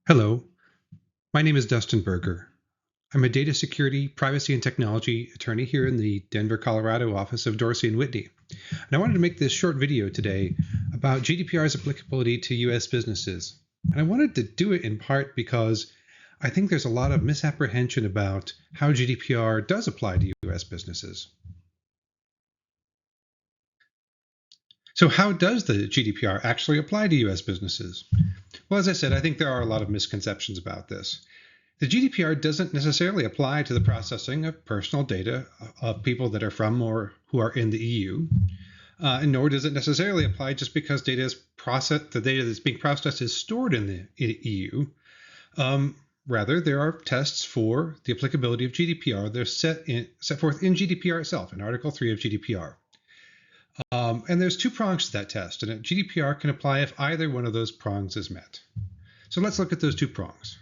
Hello, my name is Dustin Berger. I'm a data security, privacy, and technology attorney here in the Denver, Colorado office of Dorsey and Whitney. And I wanted to make this short video today about GDPR's applicability to US businesses. And I wanted to do it in part because I think there's a lot of misapprehension about how GDPR does apply to US businesses. So how does the GDPR actually apply to US businesses? Well, as I said, I think there are a lot of misconceptions about this. The GDPR doesn't necessarily apply to the processing of personal data of people that are from or who are in the EU, and nor does it necessarily apply just because the data that's being processed is stored in the EU. Rather, there are tests for the applicability of GDPR. They're set forth in GDPR itself, in Article 3 of GDPR. And there's two prongs to that test, and GDPR can apply if either one of those prongs is met. So let's look at those two prongs.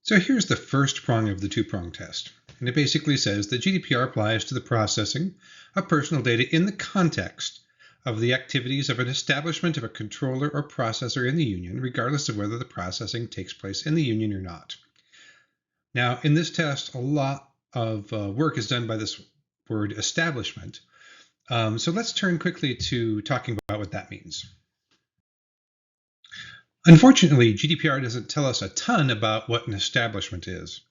So here's the first prong of the two-prong test, and it basically says that GDPR applies to the processing of personal data in the context of the activities of an establishment of a controller or processor in the union, regardless of whether the processing takes place in the union or not. Now, in this test, a lot of work is done by this word establishment. So let's turn quickly to talking about what that means. Unfortunately, GDPR doesn't tell us a ton about what an establishment is,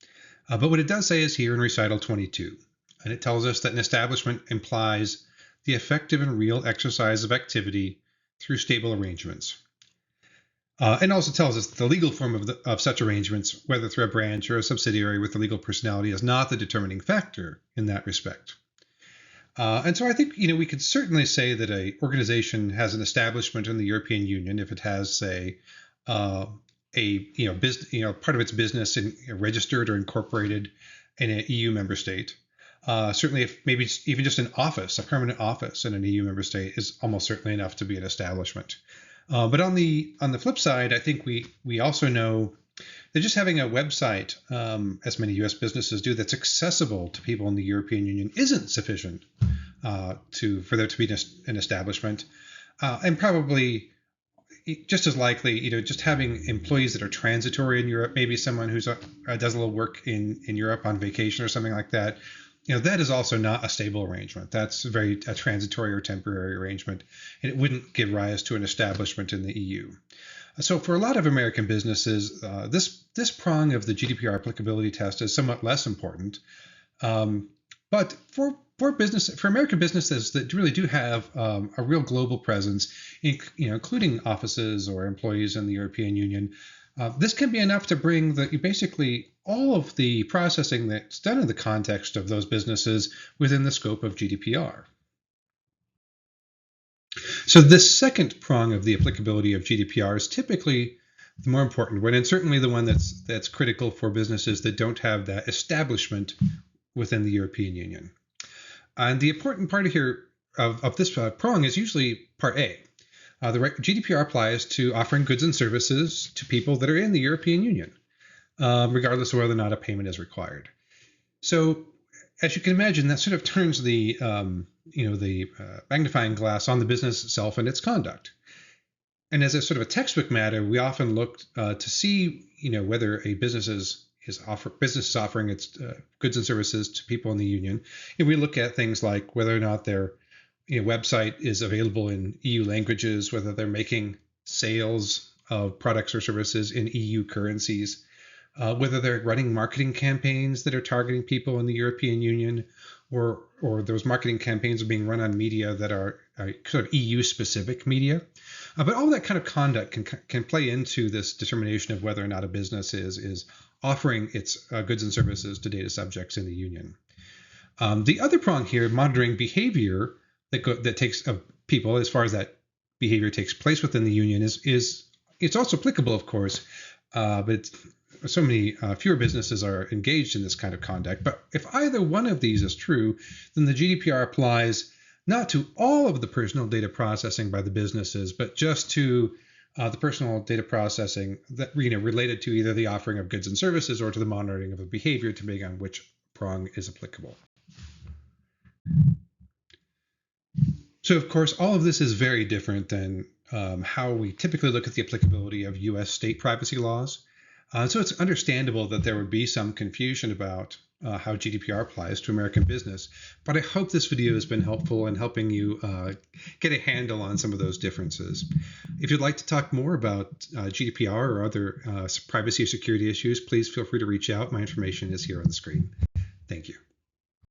but what it does say is here in Recital 22, and it tells us that an establishment implies the effective and real exercise of activity through stable arrangements. And also tells us that the legal form of such arrangements, whether through a branch or a subsidiary with a legal personality, is not the determining factor in that respect. And so I think we could certainly say that an organization has an establishment in the European Union if it has, say, business, part of its business registered or incorporated in an EU member state. Certainly, if maybe it's even just an office, a permanent office in an EU member state, is almost certainly enough to be an establishment. But on the flip side, I think we also know that just having a website, as many U.S. businesses do, that's accessible to people in the European Union isn't sufficient for there to be an establishment, and probably just as likely, just having employees that are transitory in Europe, maybe someone who's does a little work in Europe on vacation or something like that. That is also not a stable arrangement. That's a transitory or temporary arrangement, and it wouldn't give rise to an establishment in the EU. So for a lot of American businesses, this prong of the GDPR applicability test is somewhat less important. But for American businesses that really do have a real global presence, including offices or employees in the European Union, this can be enough to bring basically all of the processing that's done in the context of those businesses within the scope of GDPR. So this second prong of the applicability of GDPR is typically the more important one, and certainly the one that's critical for businesses that don't have that establishment within the European Union. And the important part here of this prong is usually part A. The GDPR applies to offering goods and services to people that are in the European Union, regardless of whether or not a payment is required. So, as you can imagine, that sort of turns the magnifying glass on the business itself and its conduct. And as a sort of a textbook matter, we often look to see, whether a business is offering its goods and services to people in the union. And we look at things like whether or not their website is available in EU languages, whether they're making sales of products or services in EU currencies, whether they're running marketing campaigns that are targeting people in the European Union, or those marketing campaigns are being run on media that are sort of EU-specific media. But all that kind of conduct can play into this determination of whether or not a business is offering its goods and services to data subjects in the union. The other prong here, monitoring behavior that takes of people as far as that behavior takes place within the union, it's also applicable, of course, but so many fewer businesses are engaged in this kind of conduct. But if either one of these is true, then the GDPR applies not to all of the personal data processing by the businesses, but just to the personal data processing that related to either the offering of goods and services or to the monitoring of a behavior, depending on which prong is applicable. So, of course, all of this is very different than how we typically look at the applicability of U.S. state privacy laws. So it's understandable that there would be some confusion about how GDPR applies to American business, but I hope this video has been helpful in helping you get a handle on some of those differences. If you'd like to talk more about GDPR or other privacy or security issues, please feel free to reach out. My information is here on the screen. Thank you.